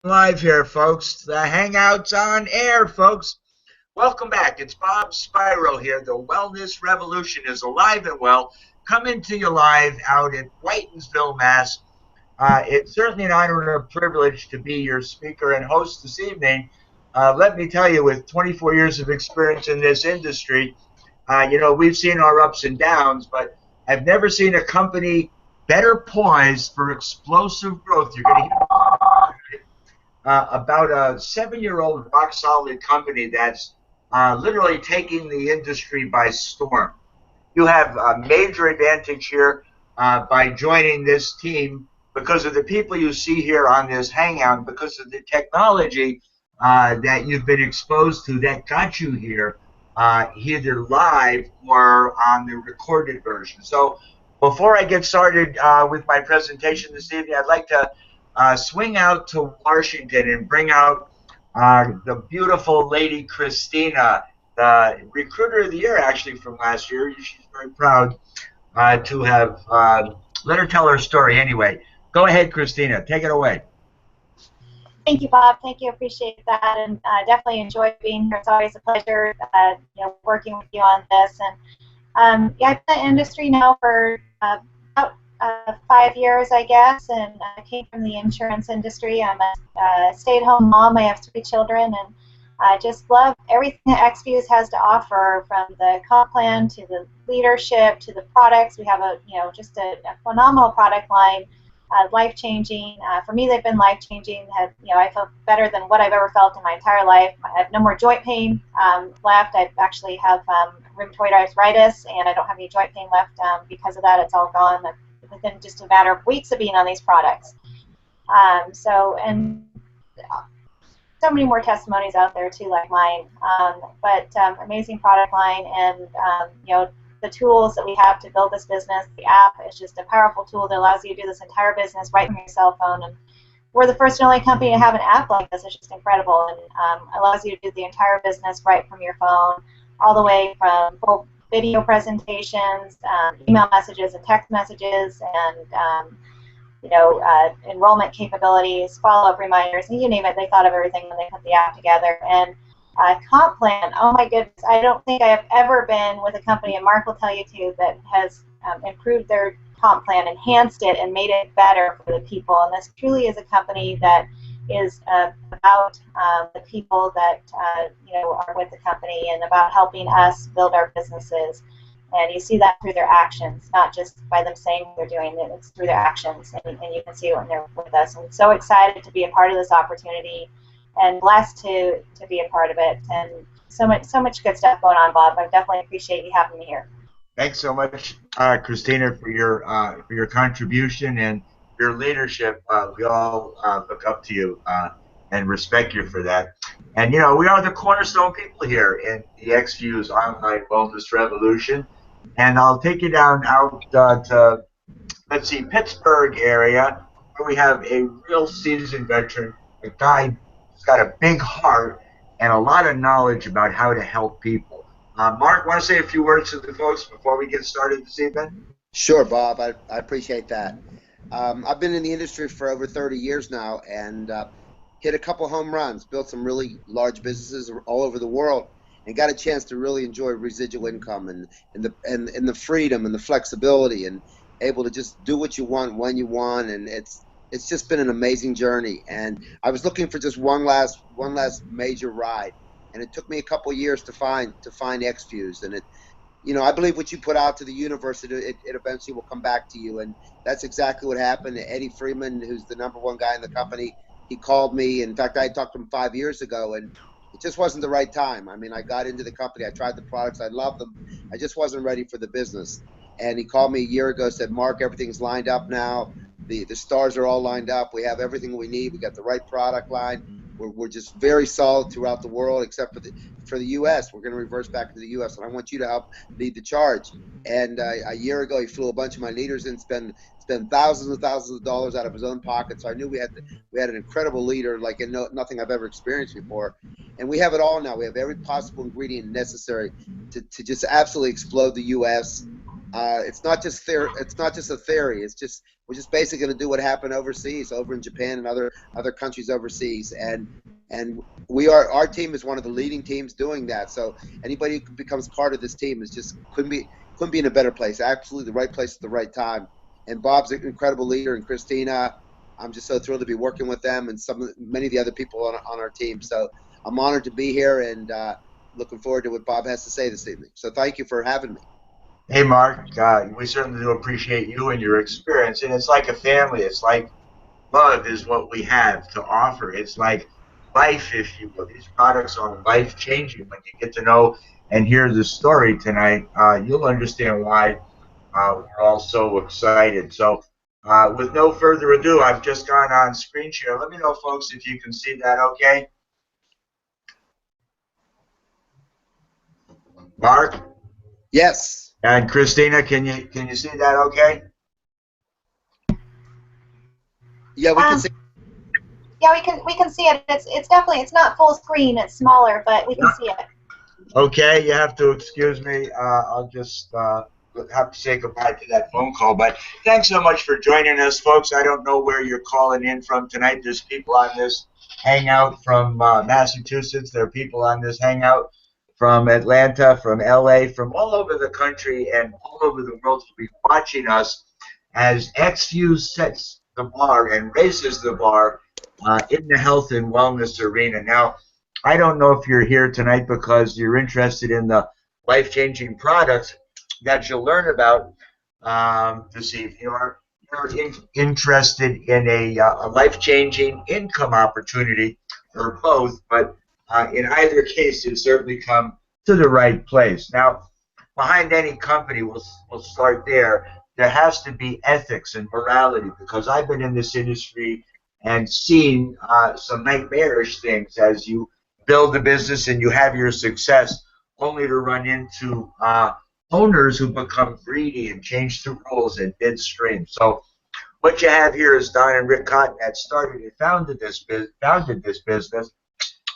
Live here, folks. The Hangout's on air, folks. Welcome back. It's Bob Spyro here. The Wellness Revolution is alive and well. Coming to you live out in Whitensville, Mass. It's certainly an honor and a privilege to be your speaker and host this evening. Let me tell you, with 24 years of experience in this industry, we've seen our ups and downs, but I've never seen a company better poised for explosive growth. You're going to hear about a 7-year-old rock solid company that's literally taking the industry by storm. You have a major advantage here by joining this team because of the people you see here on this hangout, because of the technology that you've been exposed to that got you here, either live or on the recorded version. So before I get started with my presentation this evening, I'd like to swing out to Washington and bring out the beautiful lady Christina, the recruiter of the year actually from last year. She's very proud to have let her tell her story anyway. Go ahead, Christina. Take it away. Thank you, Bob. Thank you. Appreciate that, and definitely enjoy being here. It's always a pleasure, working with you on this. And yeah, I've been in the industry now for about 5 years, I guess, and I came from the insurance industry. I'm a stay-at-home mom. I have 3 children, and I just love everything that XFuse has to offer, from the comp plan to the leadership to the products. We have just a phenomenal product line. Life-changing. For me, they've been life-changing. I feel better than what I've ever felt in my entire life. I have no more joint pain left. I actually have rheumatoid arthritis, and I don't have any joint pain left because of that. It's all gone within just a matter of weeks of being on these products. And so many more testimonies out there too, like mine. But amazing product line, and the tools that we have to build this business. The app is just a powerful tool that allows you to do this entire business right from your cell phone. And we're the first and only company to have an app like this. It's just incredible, and allows you to do the entire business right from your phone, all the way from full video presentations, email messages and text messages, and enrollment capabilities, follow-up reminders, and you name it. They thought of everything when they put the app together. And comp plan, oh my goodness, I don't think I have ever been with a company, and Mark will tell you too, that has improved their comp plan, enhanced it, and made it better for the people. And this truly is a company that is about the people that are with the company, and about helping us build our businesses. And you see that through their actions, not just by them saying what they're doing. It's through their actions, and you can see it when they're with us. And so excited to be a part of this opportunity, and blessed to be a part of it. And so much good stuff going on, Bob. I definitely appreciate you having me here. Thanks so much, Christina, for your contribution and your leadership. We all look up to you and respect you for that. And we are the cornerstone people here in the XFuse Online Wellness Revolution. And I'll take you down out to, let's see, Pittsburgh area, where we have a real seasoned veteran, a guy who's got a big heart and a lot of knowledge about how to help people. Mark, want to say a few words to the folks before we get started this evening? Sure, Bob. I appreciate that. I've been in the industry for over 30 years now, and hit a couple home runs, built some really large businesses all over the world, and got a chance to really enjoy residual income and the freedom and the flexibility, and able to just do what you want when you want. And it's just been an amazing journey. And I was looking for just one last major ride, and it took me a couple years to find XFuse. And I believe what you put out to the universe, it eventually will come back to you. And that's exactly what happened. Eddie Freeman, who's the #1 guy in the company, he called me. In fact, I talked to him 5 years ago, and it just wasn't the right time. I mean, I got into the company, I tried the products, I loved them. I just wasn't ready for the business. And he called me a year ago, said, Mark, everything's lined up now. The stars are all lined up. We have everything we need. We got the right product line. We're just very solid throughout the world, except for the U.S. We're going to reverse back to the U.S., and I want you to help lead the charge. And a year ago, he flew a bunch of my leaders in, spend thousands and thousands of dollars out of his own pocket. So I knew we had an incredible leader, like nothing I've ever experienced before. And we have it all now. We have every possible ingredient necessary to just absolutely explode the U.S. It's not just a theory. It's just We're just basically going to do what happened overseas, over in Japan and other countries overseas, and our team is one of the leading teams doing that. So anybody who becomes part of this team is just couldn't be in a better place. Absolutely the right place at the right time. And Bob's an incredible leader, and Christina, I'm just so thrilled to be working with them and many of the other people on our team. So I'm honored to be here, and looking forward to what Bob has to say this evening. So thank you for having me. Hey, Mark, we certainly do appreciate you and your experience. And it's like a family. It's like love is what we have to offer. It's like life, if you will. These products are life-changing. When you get to know and hear the story tonight, you'll understand why we're all so excited. So with no further ado, I've just gone on screen share. Let me know, folks, if you can see that okay. Mark? Yes. And Christina, can you see that okay? Yeah, we can see. Yeah, we can see it. It's definitely, it's not full screen. It's smaller, but we can see it. Okay, you have to excuse me. I'll just have to say goodbye to that phone call. But thanks so much for joining us, folks. I don't know where you're calling in from tonight. There's people on this hangout from Massachusetts. There are people on this hangout from Atlanta, from LA, from all over the country and all over the world to be watching us as XFuse sets the bar and raises the bar in the health and wellness arena. Now, I don't know if you're here tonight because you're interested in the life-changing products that you'll learn about this evening, or you're interested in a life-changing income opportunity, or both, but in either case, you certainly come to the right place. Now, behind any company, we'll start there, there has to be ethics and morality, because I've been in this industry and seen some nightmarish things as you build a business and you have your success, only to run into owners who become greedy and change the rules in midstream. So what you have here is Don and Rick Cotton that started and founded this business,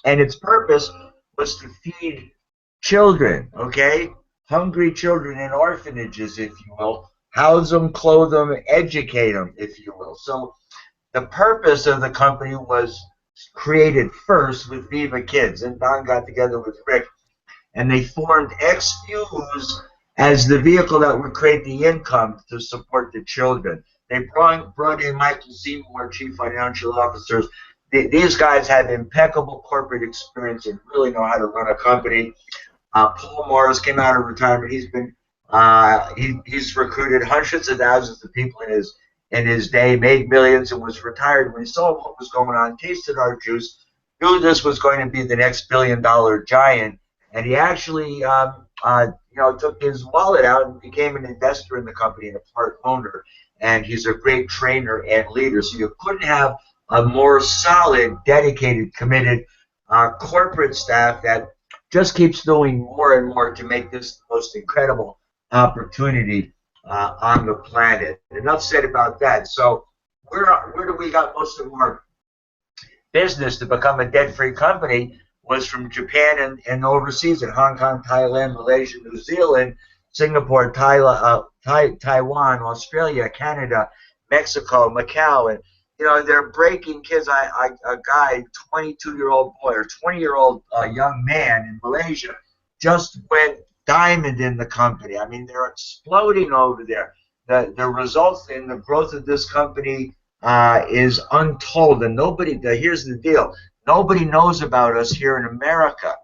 and its purpose was to feed children, okay? Hungry children in orphanages, if you will. House them, clothe them, educate them, if you will. So the purpose of the company was created first with Viva Kids, and Don got together with Rick, and they formed XFuse as the vehicle that would create the income to support the children. They brought in Michael Seymour, Chief Financial Officers. These guys have impeccable corporate experience and really know how to run a company. Paul Morris came out of retirement. He's been he's recruited hundreds of thousands of people in his day, made millions, and was retired. When he saw what was going on, tasted our juice, knew this was going to be the next billion-dollar giant, and he actually took his wallet out and became an investor in the company and a part owner. And he's a great trainer and leader. So you couldn't have a more solid, dedicated, committed corporate staff that just keeps doing more and more to make this the most incredible opportunity on the planet. Enough said about that. So where do we got most of our business to become a debt-free company was from Japan and overseas in Hong Kong, Thailand, Malaysia, New Zealand, Singapore, Taiwan, Australia, Canada, Mexico, Macau, and they're breaking kids. A guy, 22-year-old boy or 20-year-old young man in Malaysia just went diamond in the company. I mean, they're exploding over there. The results in the growth of this company is untold, and here's the deal. Nobody knows about us here in America.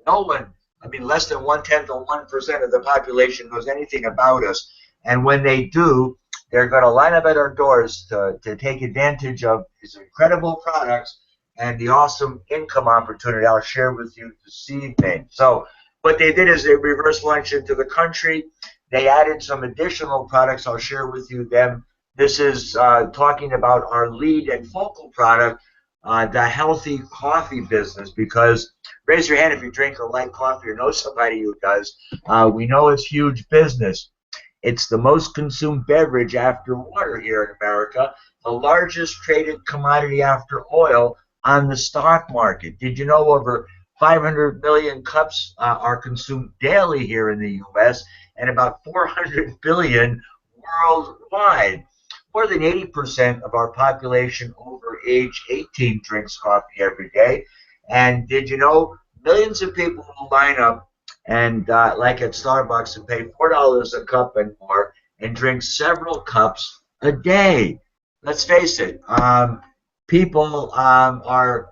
No one. I mean, less than 1/10 of 1% of the population knows anything about us. And when they do, they're going to line up at our doors to take advantage of these incredible products and the awesome income opportunity I'll share with you this evening. So what they did is they reverse launched into the country. They added some additional products. I'll share with you them. This is talking about our lead and focal product, the healthy coffee business, because raise your hand if you drink or like coffee or know somebody who does. We know it's huge business. It's the most consumed beverage after water here in America, the largest traded commodity after oil on the stock market. Did you know over 500 million cups are consumed daily here in the U.S. and about 400 billion worldwide? more than 80% of our population over age 18 drinks coffee every day. And did you know millions of people will line up and, like at Starbucks, and pay $4 a cup and more and drink several cups a day? Let's face it, people are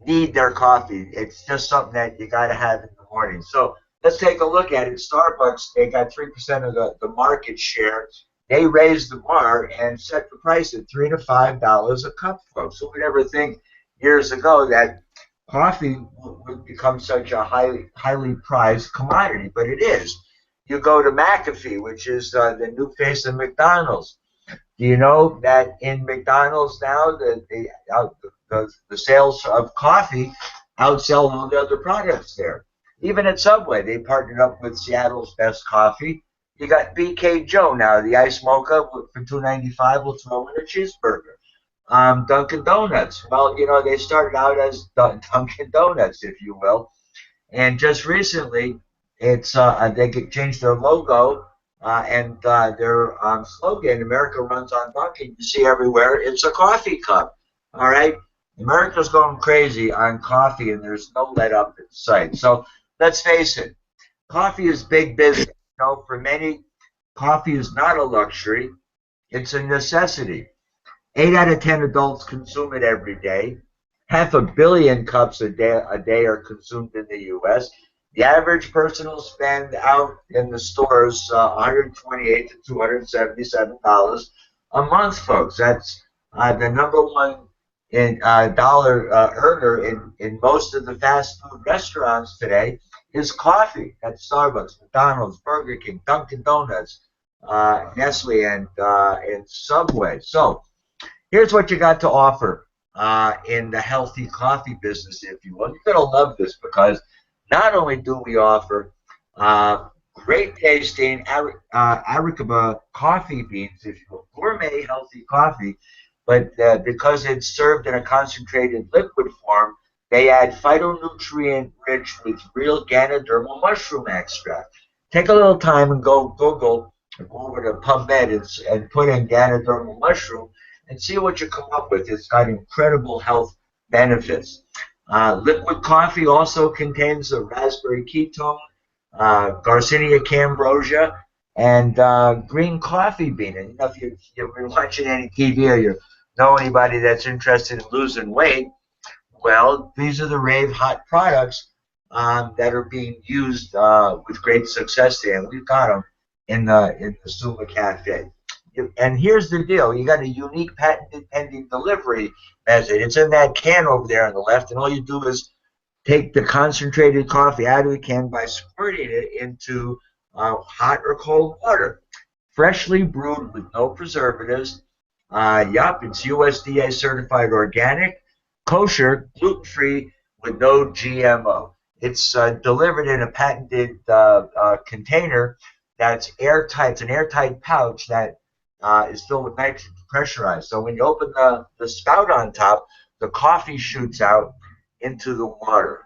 need their coffee. It's just something that you got to have in the morning. So let's take a look at it. Starbucks, they got 3% of the market share. They raised the bar and set the price at $3 to $5 a cup, folks. So we never think years ago that coffee would become such a highly prized commodity, but it is. You go to McAfee, which is the new face of McDonald's. Do you know that in McDonald's now the sales of coffee outsell all the other products there? Even at Subway, they partnered up with Seattle's Best Coffee. You got BK Joe now, the iced mocha for $2.95 will throw in a cheeseburger. Dunkin' Donuts, well, you know, they started out as Dunkin' Donuts, if you will, and just recently, it's they changed their logo and their slogan, America runs on Dunkin', you see everywhere, it's a coffee cup, all right? America's going crazy on coffee, and there's no let up in sight. So let's face it, coffee is big business. You know, for many, coffee is not a luxury, it's a necessity. 8 out of 10 adults consume it every day. 500 million cups a day are consumed in the U.S. The average person will spend out in the stores $128 to $277 a month, folks. That's the number one dollar earner in most of the fast food restaurants today is coffee. That's Starbucks, McDonald's, Burger King, Dunkin' Donuts, Nestle, and Subway. So here's what you got to offer in the healthy coffee business, if you will. You're going to love this because not only do we offer great tasting Arabica coffee beans, if you will, gourmet healthy coffee, but because it's served in a concentrated liquid form, they add phytonutrient rich with real Ganoderma mushroom extract. Take a little time and go Google, go over to PubMed and put in Ganoderma mushroom and see what you come up with. It's got incredible health benefits. Liquid coffee also contains a raspberry ketone, Garcinia cambrosia, and green coffee bean. And you know, if you're watching any TV or you know anybody that's interested in losing weight, well, these are the rave hot products that are being used with great success there. And we've got them in the Suma Cafe. And here's the deal. You got a unique patented pending delivery method. It's in that can over there on the left, and all you do is take the concentrated coffee out of the can by squirting it into hot or cold water. Freshly brewed with no preservatives. Yup, it's USDA certified organic, kosher, gluten-free, with no GMO. It's delivered in a patented container that's airtight. It's an airtight pouch that is filled with nitrogen, pressurized. So when you open the spout on top, the coffee shoots out into the water.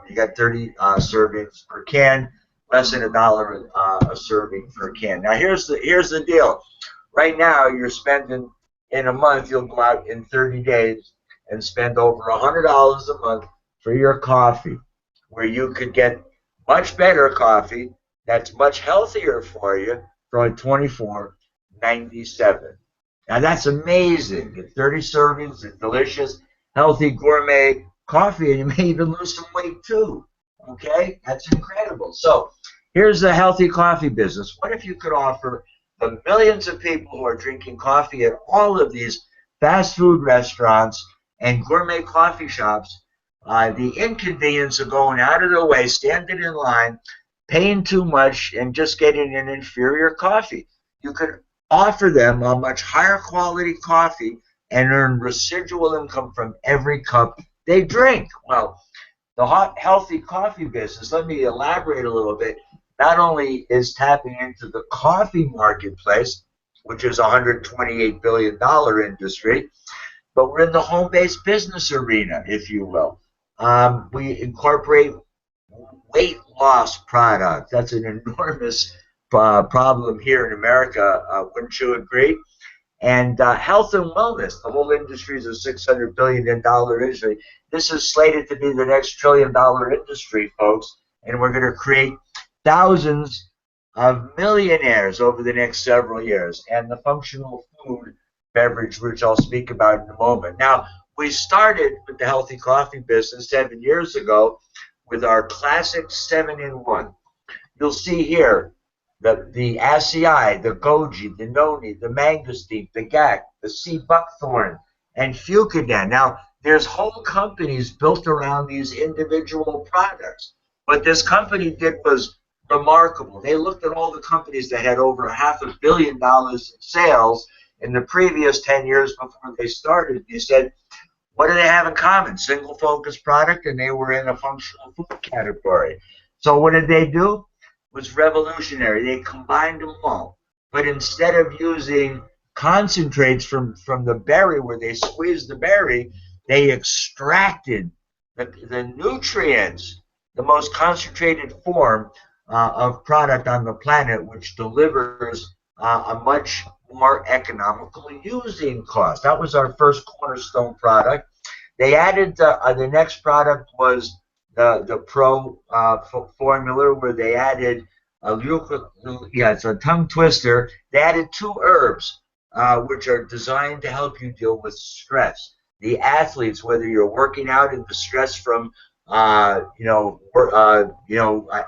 You got 30 servings per can, less than $1 a serving per can. Now here's the deal. Right now you're spending in a month. You'll go out in 30 days and spend over $100 a month for your coffee, where you could get much better coffee that's much healthier for you for like $24.97. Now that's amazing. Get 30 servings of delicious, healthy, gourmet coffee, and you may even lose some weight too. Okay, that's incredible. So here's the healthy coffee business. What if you could offer the millions of people who are drinking coffee at all of these fast food restaurants and gourmet coffee shops the inconvenience of going out of their way, standing in line, paying too much, and just getting an inferior coffee? You could offer them a much higher quality coffee and earn residual income from every cup they drink. Well, the healthy coffee business, let me elaborate a little bit, not only is tapping into the coffee marketplace, which is a $128 billion industry, but we're in the home-based business arena, if you will. We incorporate weight loss products. That's an enormous problem here in America, wouldn't you agree? And health and wellness, the whole industry is a $600 billion industry. This is slated to be the next trillion-dollar industry, folks, and we're going to create thousands of millionaires over the next several years. And the functional food beverage, which I'll speak about in a moment. Now, we started with the healthy coffee business 7 years ago with our classic 7-in-1. You'll see here the acai, the goji, the noni, the mangosteen, the gac, the sea buckthorn, and fucoden. Now, there's whole companies built around these individual products. What this company did was remarkable. They looked at all the companies that had over $500 million in sales in the previous 10 years before they started. They said, what do they have in common? Single focus product, and they were in a functional food category. So what did they do? It was revolutionary. They combined them all. But instead of using concentrates from the berry, where they squeezed the berry, they extracted the nutrients, the most concentrated form of product on the planet, which delivers a much more economical using cost. That was our first cornerstone product. They added the next product was the Pro formula, where they added it's a tongue twister. They added 2 herbs, which are designed to help you deal with stress. The athletes, whether you're working out and the stress from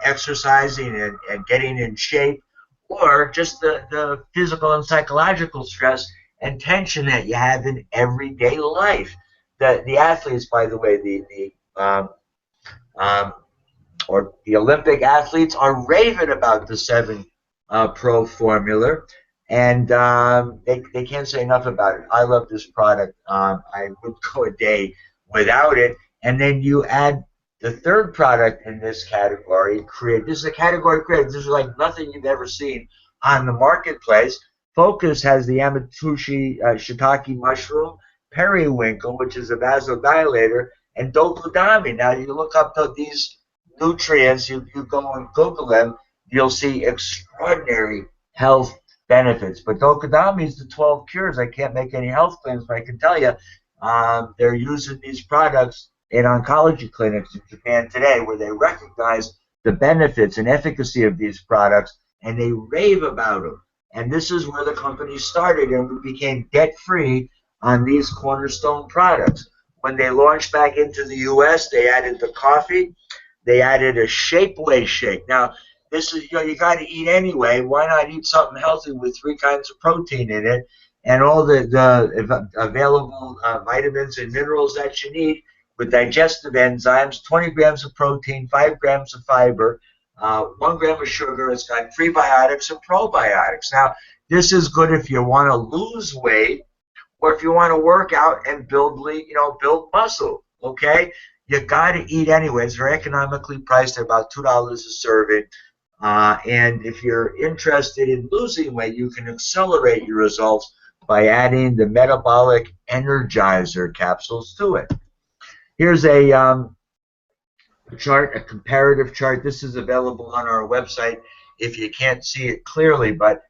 exercising and getting in shape, or just the physical and psychological stress and tension that you have in everyday life. The athletes, by the way, the Olympic athletes are raving about the 7 Pro formula, and they can't say enough about it. I love this product. I would go a day without it. And then you add the third product in this category, this is a category created. This is like nothing you've ever seen on the marketplace. Focus has the Amatsushi shiitake mushroom, periwinkle, which is a vasodilator, and dokudami. Now, you look up these nutrients, you go and Google them, you'll see extraordinary health benefits. But dokudami is the 12 cures. I can't make any health claims, but I can tell you they're using these products in oncology clinics in Japan today, where they recognize the benefits and efficacy of these products, and they rave about them. And this is where the company started, and we became debt-free on these cornerstone products. When they launched back into the U.S., they added the coffee. They added a Shapeweigh shake. Now, this is, you got to eat anyway. Why not eat something healthy with 3 kinds of protein in it and all the available vitamins and minerals that you need with digestive enzymes, 20 grams of protein, 5 grams of fiber, 1 gram of sugar. It's got prebiotics and probiotics. Now, this is good if you want to lose weight or if you want to work out and build muscle, okay? You got to eat anyways. They're economically priced at about $2 a serving. And if you're interested in losing weight, you can accelerate your results by adding the Metabolic Energizer capsules to it. Here's a chart, a comparative chart. This is available on our website if you can't see it clearly, but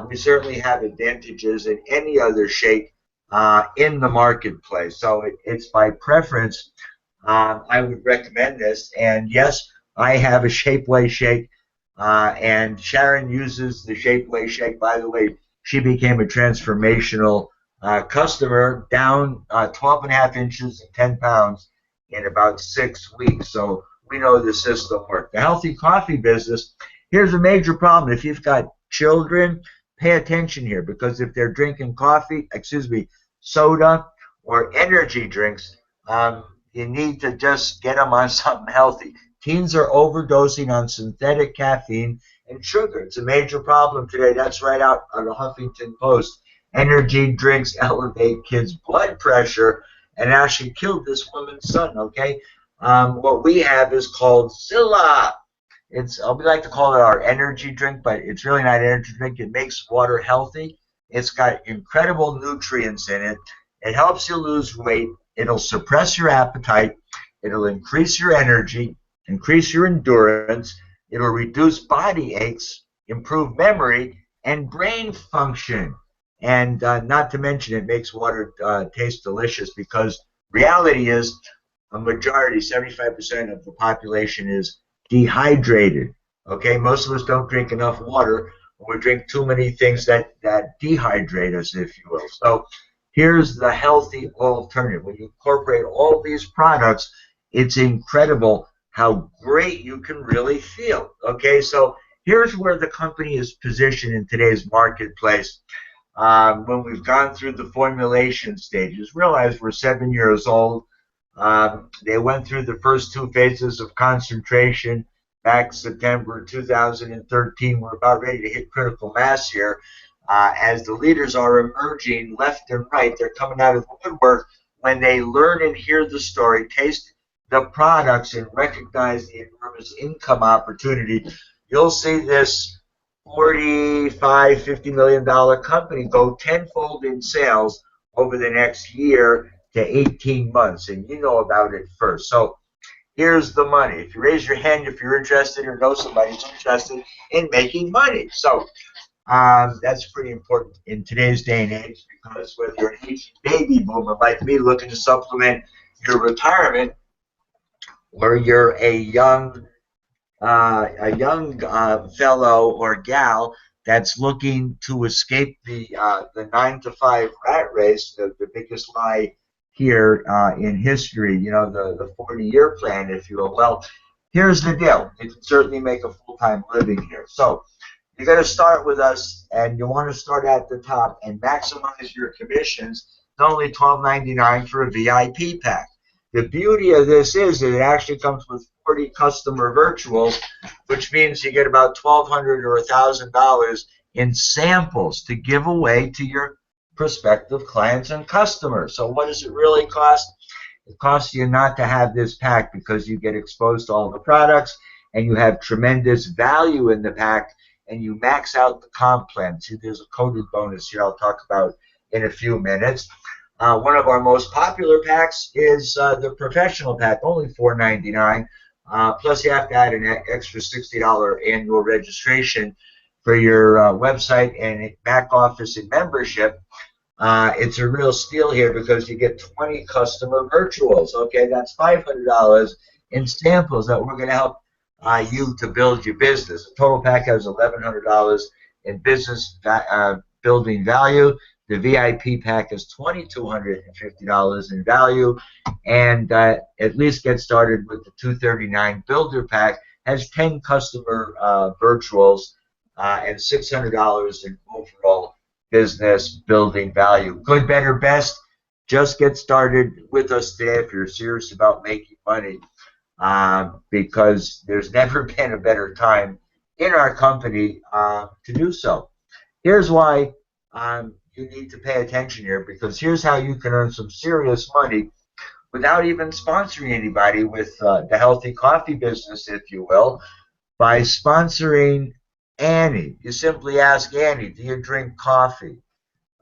we certainly have advantages in any other shake in the marketplace. So it's by preference. I would recommend this. And yes, I have a Shapeweigh shake, and Sharon uses the Shapeweigh shake. By the way, she became a transformational customer, down 12.5 inches and 10 pounds in about 6 weeks. So we know the system works. The healthy coffee business, here's a major problem. If you've got children, pay attention here, because if they're drinking soda or energy drinks, you need to just get them on something healthy. Teens are overdosing on synthetic caffeine and sugar. It's a major problem today. That's right out on the Huffington Post. Energy drinks elevate kids' blood pressure and actually killed this woman's son, okay? What we have is called Zilla. We like to call it our energy drink, but it's really not an energy drink. It makes water healthy. It's got incredible nutrients in it. It helps you lose weight. It'll suppress your appetite. It'll increase your energy, increase your endurance. It'll reduce body aches, improve memory, and brain function. And not to mention, it makes water taste delicious, because reality is a majority, 75% of the population is dehydrated. Okay, most of us don't drink enough water, or we drink too many things that dehydrate us, if you will. So here's the healthy alternative. When you incorporate all these products, it's incredible how great you can really feel. Okay, so here's where the company is positioned in today's marketplace. When we've gone through the formulation stages, realize we're 7 years old. They went through the first 2 phases of concentration back September 2013. We're about ready to hit critical mass here. As the leaders are emerging left and right, they're coming out of the woodwork when they learn and hear the story, taste the products, and recognize the enormous income opportunity. You'll see this $45–50 million company go tenfold in sales over the next year to 18 months, and you know about it first. So here's the money. If you raise your hand, if you're interested or know somebody who's interested in making money. So that's pretty important in today's day and age, because whether you're an aging baby boomer like me looking to supplement your retirement, or you're a young fellow or gal that's looking to escape the 9-to-5 rat race, the biggest lie here in history, you know, the 40-year plan, if you will. Well, here's the deal. You can certainly make a full-time living here. So you're going to start with us, and you want to start at the top and maximize your commissions. It's only $12.99 for a VIP pack. The beauty of this is that it actually comes with 40 customer virtuals, which means you get about $1,200 or $1,000 in samples to give away to your prospective clients and customers. So what does it really cost? It costs you not to have this pack, because you get exposed to all the products, and you have tremendous value in the pack, and you max out the comp plan. See, there's a coded bonus here I'll talk about in a few minutes. One of our most popular packs is the professional pack, only $4.99. Plus, you have to add an extra $60 annual registration for your website and back office and membership. It's a real steal here, because you get 20 customer virtuals. Okay, that's $500 in samples that we're going to help you to build your business. The total pack has $1,100 in business building value. The VIP pack is $2,250 in value, and at least get started with the $239 Builder pack. Has 10 customer virtuals and $600 in overall business building value. Good, better, best. Just get started with us today if you're serious about making money, because there's never been a better time in our company to do so. Here's why you need to pay attention here, because here's how you can earn some serious money without even sponsoring anybody with the healthy coffee business, if you will, by sponsoring Annie. You simply ask Annie, do you drink coffee?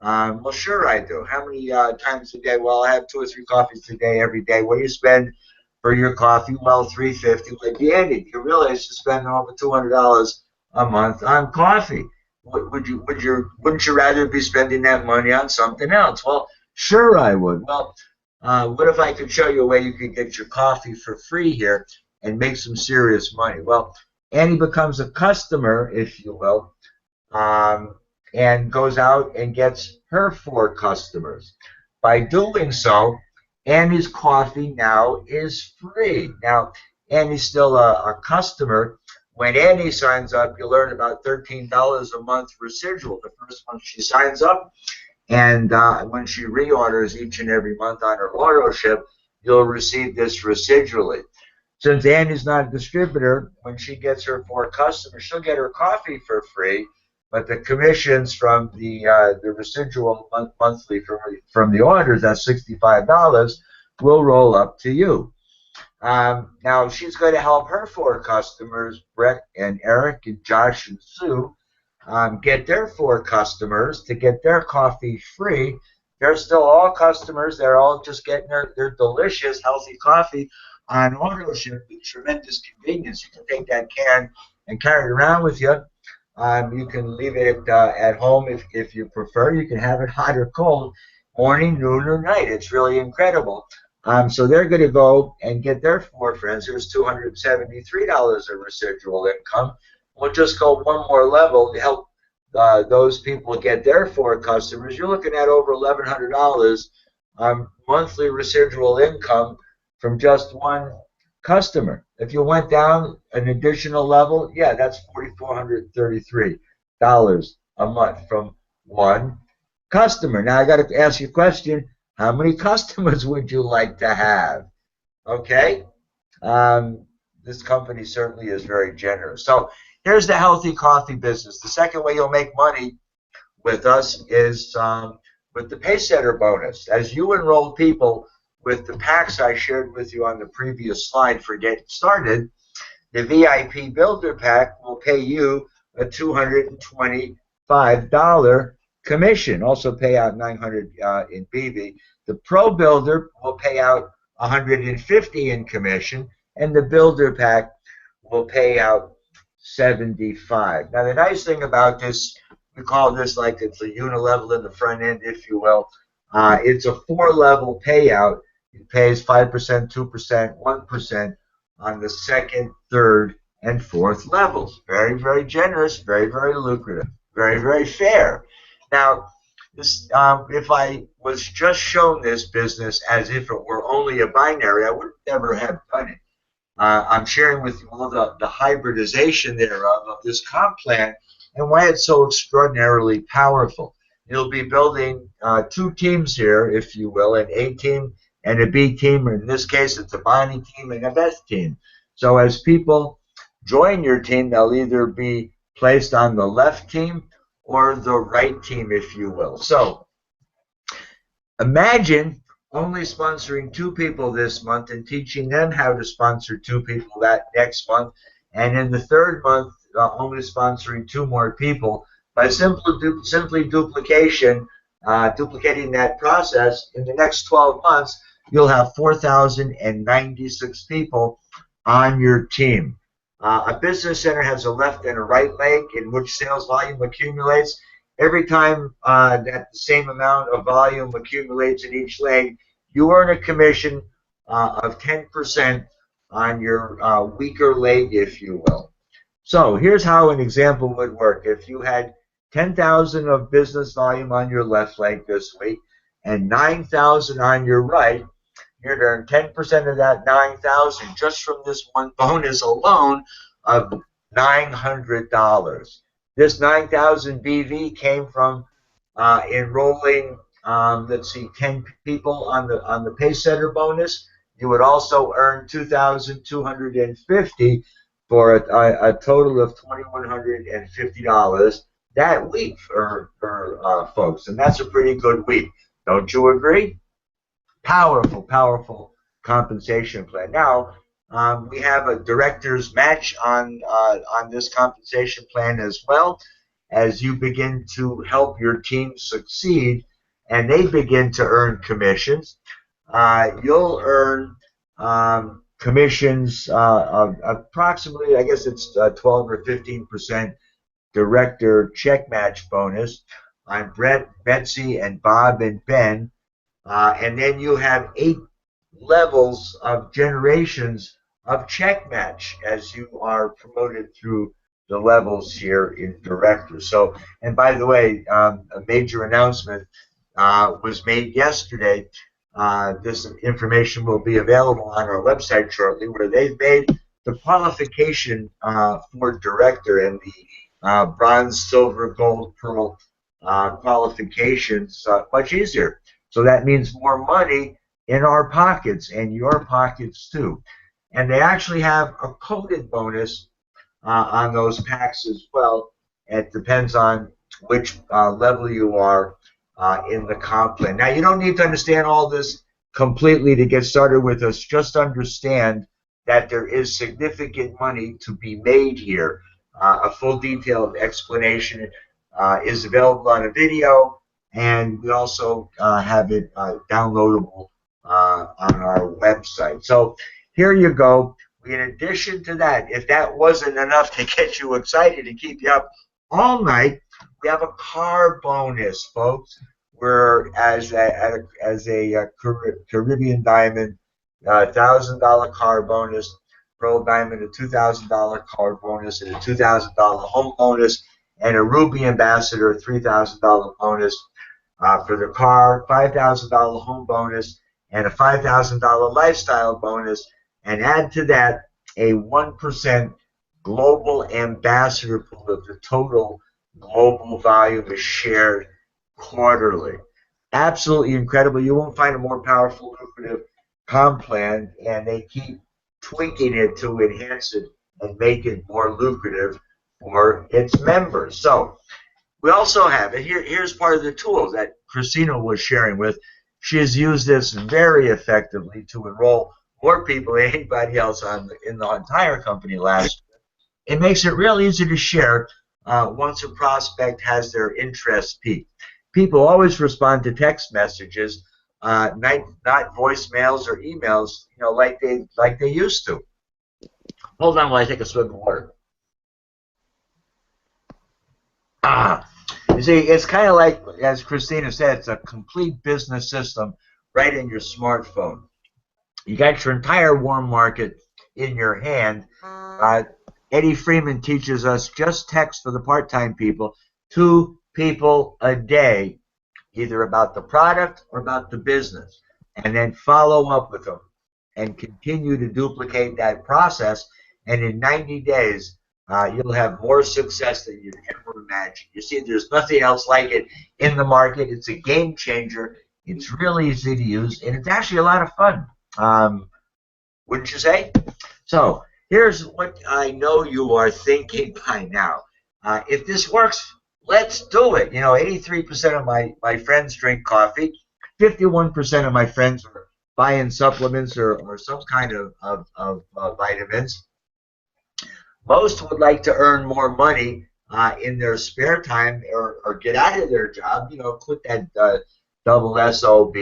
Well, sure I do. How many times a day? Well, I have 2 or 3 coffees a day every day. What do you spend for your coffee? Well, $3.50. Like, Annie, you realize you spend over $200 a month on coffee. Wouldn't you rather be spending that money on something else? Well, sure I would. Well, what if I could show you a way you could get your coffee for free here and make some serious money? Well, Annie becomes a customer, if you will, and goes out and gets her 4 customers. By doing so, Annie's coffee now is free. Now, Annie's still a customer. When Annie signs up, you'll earn about $13 a month residual the first month she signs up. And when she reorders each and every month on her auto ship, you'll receive this residually. Since Annie's not a distributor, when she gets her 4 customers, she'll get her coffee for free, but the commissions from the residual monthly from the orders, that's $65, will roll up to you. Now, she's going to help her 4 customers, Brett and Eric and Josh and Sue, get their 4 customers to get their coffee free. They're still all customers. They're all just getting their delicious, healthy coffee on auto ship with tremendous convenience. You can take that can and carry it around with you. You can leave it at home if you prefer. You can have it hot or cold, morning, noon, or night. It's really incredible. So they're going to go and get their 4 friends. There's $273 of residual income. We'll just go one more level to help those people get their 4 customers. You're looking at over $1,100 monthly residual income from just one customer. If you went down an additional level, yeah, that's $4,433 a month from one customer. Now I got to ask you a question. How many customers would you like to have? Okay. This company certainly is very generous. So here's the healthy coffee business. The second way you'll make money with us is with the Pacesetter bonus. As you enroll people with the packs I shared with you on the previous slide for getting started, the VIP Builder Pack will pay you a $225 commission. Also pay out $900 in BV. The Pro Builder will pay out $150 in commission, and the Builder Pack will pay out $75. Now the nice thing about this, we call this like it's a unilevel in the front end, if you will. It's a 4-level payout. It pays 5%, 2%, 1% on the second, third, and fourth levels. Very, very generous, very, very lucrative, very, very fair. Now, this, if I was just shown this business as if it were only a binary, I would never have done it. I'm sharing with you all the hybridization thereof of this comp plan and why it's so extraordinarily powerful. You'll be building 2 teams here, if you will, an A team and a B team. In this case, it's a Bonnie team and a Beth team. So as people join your team, they'll either be placed on the left team or the right team, if you will. So imagine only sponsoring 2 people this month and teaching them how to sponsor 2 people that next month, and in the 3rd month only sponsoring 2 more people. By simply duplicating that process, in the next 12 months you'll have 4,096 people on your team. A business center has a left and a right leg in which sales volume accumulates. Every time that the same amount of volume accumulates in each leg, you earn a commission of 10% on your weaker leg, if you will. So here's how an example would work. If you had 10,000 of business volume on your left leg this week and 9,000 on your right, you'd earn 10% of that 9,000 just from this one bonus alone of $900. This 9,000 BV came from enrolling, let's see, 10 people on the Pacesetter bonus. You would also earn $2,250 for a total of $2,150 that week for folks, and that's a pretty good week. Don't you agree? Powerful, powerful compensation plan. Now, we have a director's match on this compensation plan as well. As you begin to help your team succeed and they begin to earn commissions, you'll earn commissions of approximately, I guess it's 12 or 15% director check match bonus on Brett, Betsy, and Bob and Ben. And then you have 8 levels of generations of check match as you are promoted through the levels here in director. So, and by the way, a major announcement was made yesterday. This information will be available on our website shortly, where they've made the qualification for director and the bronze, silver, gold, pearl qualifications much easier. So that means more money in our pockets and your pockets too. And they actually have a coded bonus on those packs as well. It depends on which level you are in the comp plan. Now, you don't need to understand all this completely to get started with us. Just understand that there is significant money to be made here. A full detailed explanation is available on a video, and we also have it downloadable on our website. So here you go. In addition to that, if that wasn't enough to get you excited and keep you up all night. We have a car bonus, folks. We're as a Caribbean Diamond, $1,000 car bonus, Pearl Diamond a $2,000 car bonus, and a $2,000 home bonus, and a Ruby Ambassador a $3,000 bonus for the car, $5,000 home bonus, and a $5,000 lifestyle bonus, and add to that a 1% global ambassador pool of the total global volume is shared quarterly. Absolutely incredible. You won't find a more powerful, lucrative comp plan, and they keep tweaking it to enhance it and make it more lucrative for its members. So we also have it here. Here's part of the tools that Christina was sharing with. She has used this very effectively to enroll more people than anybody else in the entire company last year. It makes it real easy to share once a prospect has their interest peaked. People always respond to text messages, not voicemails or emails, like they used to. Hold on while I take a swig of water. You see, it's kind of like, as Christina said, it's a complete business system right in your smartphone. You got your entire warm market in your hand. Eddie Freeman teaches us just text for the part-time people, 2 people a day, either about the product or about the business, and then follow up with them and continue to duplicate that process. And in 90 days, you'll have more success than you'd ever imagine. You see, there's nothing else like it in the market. It's a game changer. It's really easy to use, and it's actually a lot of fun. Wouldn't you say? So here's what I know you are thinking by now. If this works, let's do it. 83% of my friends drink coffee. 51% of my friends are buying supplements or some kind of vitamins. Most would like to earn more money in their spare time or get out of their job, quit that double SOB.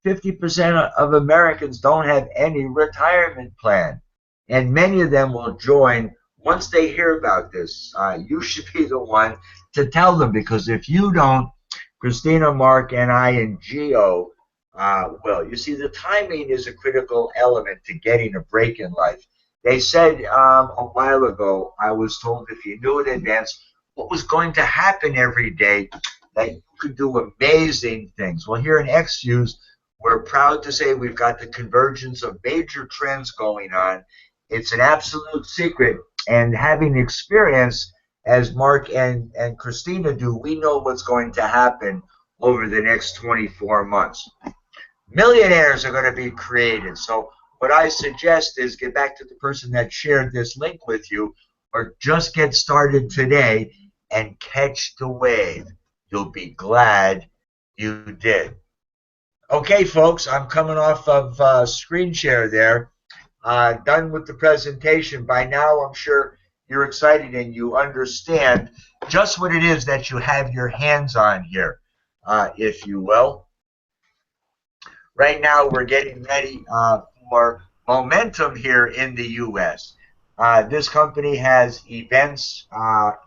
50% of Americans don't have any retirement plan, and many of them will join once they hear about this. You should be the one to tell them, because if you don't, Christina, Mark, and I, and Gio will. You see, the timing is a critical element to getting a break in life. They said a while ago, I was told if you knew in advance what was going to happen every day, that you could do amazing things. Well, here in XFuse, we're proud to say we've got the convergence of major trends going on. It's an absolute secret, and having experience, as Mark and Christina do, we know what's going to happen over the next 24 months. Millionaires are going to be created. So what I suggest is get back to the person that shared this link with you, or just get started today and catch the wave. You'll be glad you did. Okay, folks, I'm coming off of screen share there. Done with the presentation. By now, I'm sure you're excited and you understand just what it is that you have your hands on here, if you will. Right now, we're getting ready for momentum here in the U.S. This company has events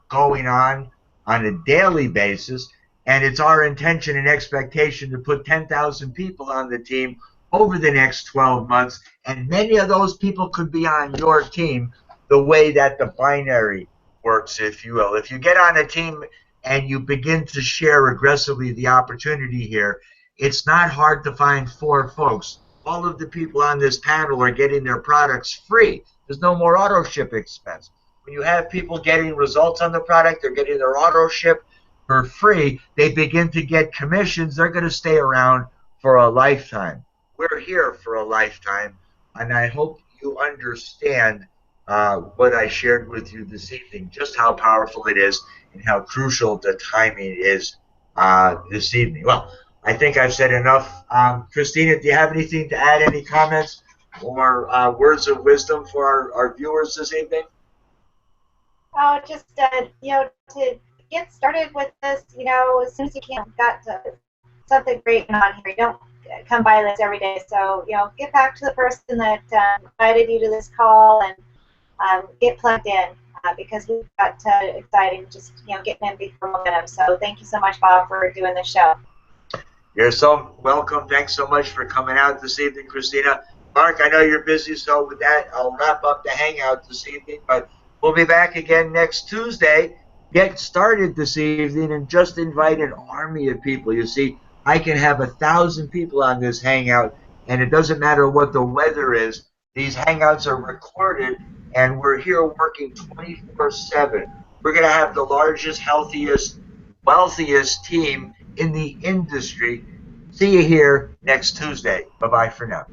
going on a daily basis, and it's our intention and expectation to put 10,000 people on the team over the next 12 months, and many of those people could be on your team the way that the binary works, if you will. If you get on a team and you begin to share aggressively the opportunity here, it's not hard to find 4 folks. All of the people on this panel are getting their products free. There's no more auto ship expense. When you have people getting results on the product, they're getting their auto ship for free, they begin to get commissions. They're going to stay around for a lifetime. We're here for a lifetime, and I hope you understand what I shared with you this evening, just how powerful it is and how crucial the timing is this evening. Well, I think I've said enough. Christina, do you have anything to add, any comments or words of wisdom for our viewers this evening? Oh, just, to get started with this, as soon as you can. Got something great going on here. You don't come by this every day. So, get back to the person that invited you to this call and get plugged in. because we've got exciting, just getting in before momentum. So thank you so much, Bob, for doing the show. You're so welcome. Thanks so much for coming out this evening, Christina. Mark, I know you're busy, so with that, I'll wrap up the hangout this evening, but we'll be back again next Tuesday. Get started this evening and just invite an army of people. You see, I can have 1,000 people on this hangout, and it doesn't matter what the weather is. These hangouts are recorded, and we're here working 24/7. We're going to have the largest, healthiest, wealthiest team in the industry. See you here next Tuesday. Bye-bye for now.